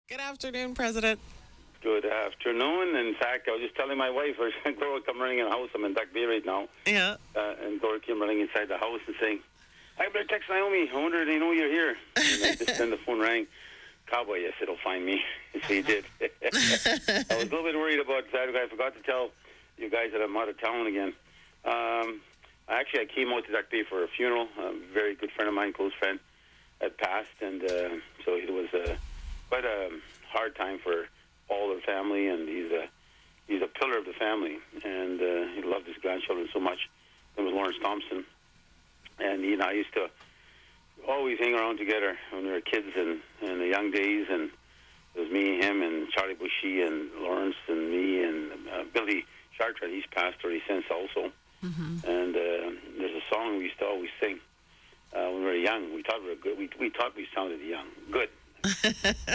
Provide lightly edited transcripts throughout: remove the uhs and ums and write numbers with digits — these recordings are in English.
Good afternoon, President. Good afternoon. In fact, I was just telling my wife, Dora come running in the house. I'm in Duck Bay right now. Yeah. And Dora came running inside the house and saying, I better text Naomi. I wonder if they know you're here. And then the phone rang. Cowboy, yes, it'll find me. So he did. I was a little bit worried about that. I forgot to tell you guys that I'm out of town again. Actually, I came out to Duck Bay for a funeral. A very good friend of mine, close friend, had passed. And so it was quite a hard time for all their family, and he's a pillar of the family, and he loved his grandchildren so much. It was Lawrence Thompson, and he and I used to always hang around together when we were kids and in the young days, and it was me, him, and Charlie Bushy, and Lawrence, and me, and Billy Chartrand. He's passed already since also. Mm-hmm. And there's a song we used to always sing when we were young. We thought we were good. We thought we sounded young, good.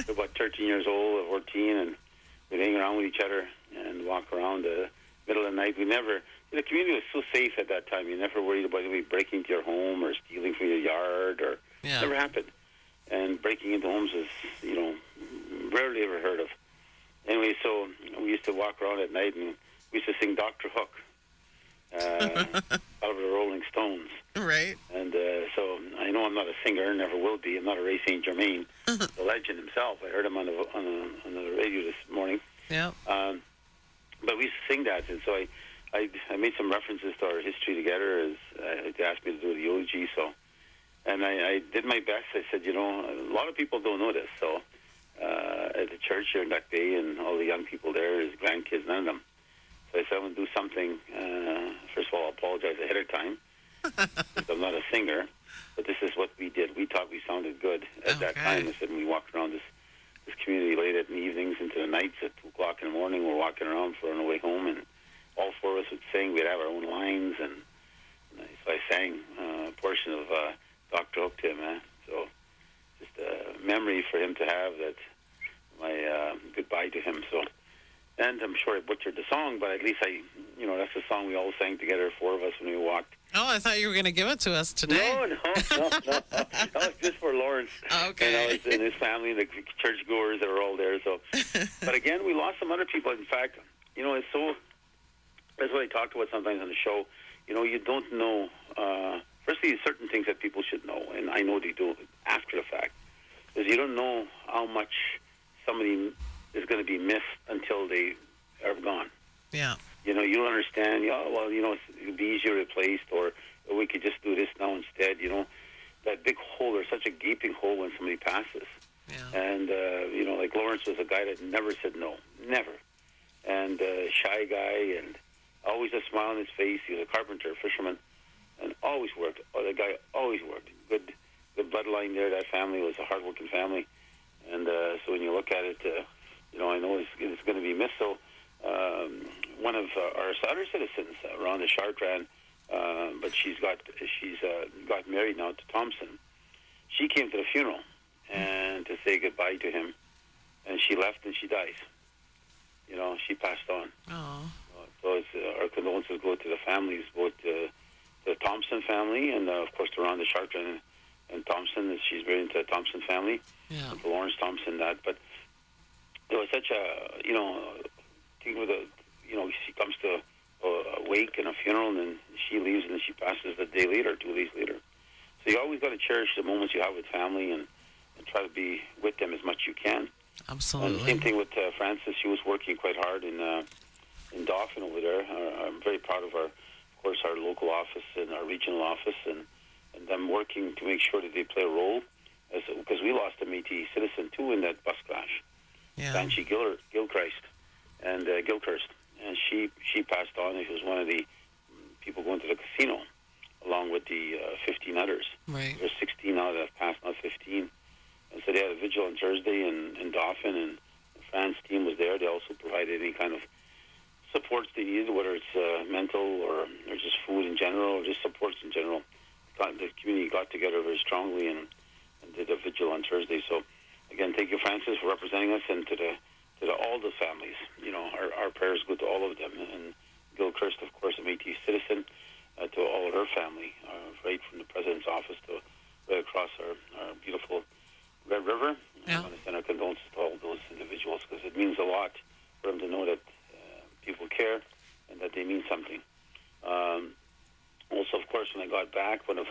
About 13 years old or 14, and we'd hang around with each other and walk around the middle of the night. The community was so safe at that time. You never worried about anybody breaking into your home or stealing from your yard, or never happened. And breaking into homes is, rarely ever heard of. Anyway, so we used to walk around at night, and we used to sing Dr. Hook out of the Rolling Stones. Right. And so I know I'm not a singer, never will be. I'm not a Ray St. Germain, the legend himself. I heard him on the radio this morning. Yeah. But we used to sing that, and so I made some references to our history together as they asked me to do the eulogy. So, and I did my best. I said, a lot of people don't know this. So at the church here in Duck Bay, and all the young people there, his grandkids, none of them. So I said, I'm going to do something. First of all, I'll apologize ahead of time. I'm not a singer, but this is what we did. We thought we sounded good at that time. I said, when we walked around this community late at the evenings into the nights at 2 o'clock in the morning, we're walking around on our way home, and all four of us would sing. We'd have our own lines, and so I sang a portion of Dr. Hook to him. So just a memory for him to have, that my goodbye to him. So. And I'm sure I butchered the song, but at least that's the song we all sang together, four of us, when we walked. Oh, I thought you were going to give it to us today. No. That was just for Lawrence. Okay. And and his family, and the churchgoers that were all there. So, but again, we lost some other people. In fact, it's so. That's what I talked about sometimes on the show. You don't know. Firstly, certain things that people should know, and I know they do after the fact, is you don't know how much somebody is going to be missed until they are gone. Yeah. You don't understand. It would be easier replaced, or we could just do this now instead. That big hole. There's such a gaping hole when somebody passes. Yeah. And like Lawrence was a guy that never said no, never, and shy guy, and always a smile on his face. He was a carpenter, fisherman, and always worked. Oh, the guy always worked. Good bloodline there. That family was a hardworking family, and so when you look at it. I know it's going to be missed. So one of our other citizens, Rhonda Chartrand, but she's got married now to Thompson. She came to the funeral and to say goodbye to him, and she left and she dies. She passed on. Oh. So our condolences go to the families, both the Thompson family and of course to Rhonda Chartrand and Thompson, as she's married into the Thompson family. Yeah. And to Lawrence Thompson, but. There was such a, thing with she comes to a wake and a funeral, and then she leaves, and then she passes the day later, 2 days later. So you always got to cherish the moments you have with family and try to be with them as much as you can. Absolutely. And same thing with Frances. She was working quite hard in Dauphin over there. I'm very proud of our local office and our regional office, and them working to make sure that they play a role, because we lost a Métis citizen too in that bus crash. Yeah. Banshee Gilchrist, and she passed on. She was one of the people going to the casino, along with the 15 others. Right. There's 16 now that have passed, not 15. And so they had a vigil on Thursday in Dauphin, and Fran's team was there. They also provided any kind of supports they needed, whether it's mental or just food in general, or just supports in general. The community got together very strongly and did a vigil on Thursday. So. Again, thank you, Francis, for representing us, and to all the families. Our prayers go to all of them. And Gilchrist, of course, a Métis citizen, to all of her family, right from the president's office to right across our beautiful Red River. Yeah. I want to send our condolences to all those something. Also, of course, when I got back, one of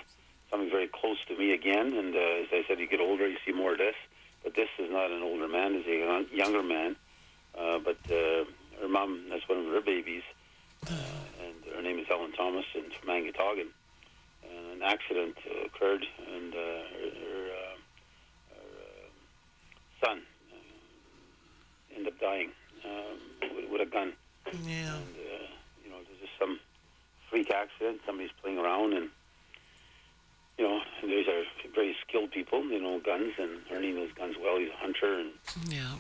something very close to me again, and as I said, you get older, you see more of this. But this is not an older man; it's a younger man. But her mom, that's one of her babies, and her name is Ellen Thomas, and from Mangatogan. And an accident occurred, and her son ended up dying with a gun. Yeah. And there's just some freak accident. Somebody's playing around, and these are very skilled people. Guns, and Ernie knows guns well. He's a hunter and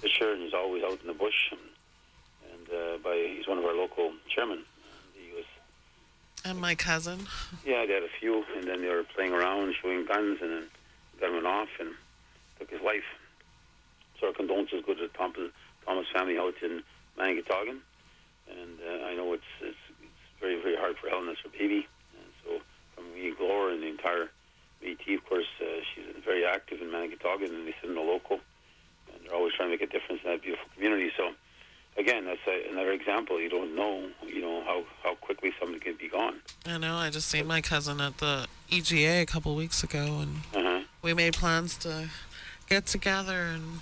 fisher, and he's always out in the bush. And he's one of our local chairmen. He was. And my cousin. Yeah, they had a few, and then they were playing around, showing guns, and then the gun went off and took his life. So our condolences go to the Thomas family out in Mangatogan, and I know it's very, very hard for Helen, that's her baby. And so from me, Glor, and the entire Métis, of course, she's very active in Mangatogan, and they sit in the local, and they're always trying to make a difference in that beautiful community. So again, that's another example. You don't know, how quickly somebody can be gone. I know. I just seen my cousin at the EGA a couple weeks ago, and we made plans to get together and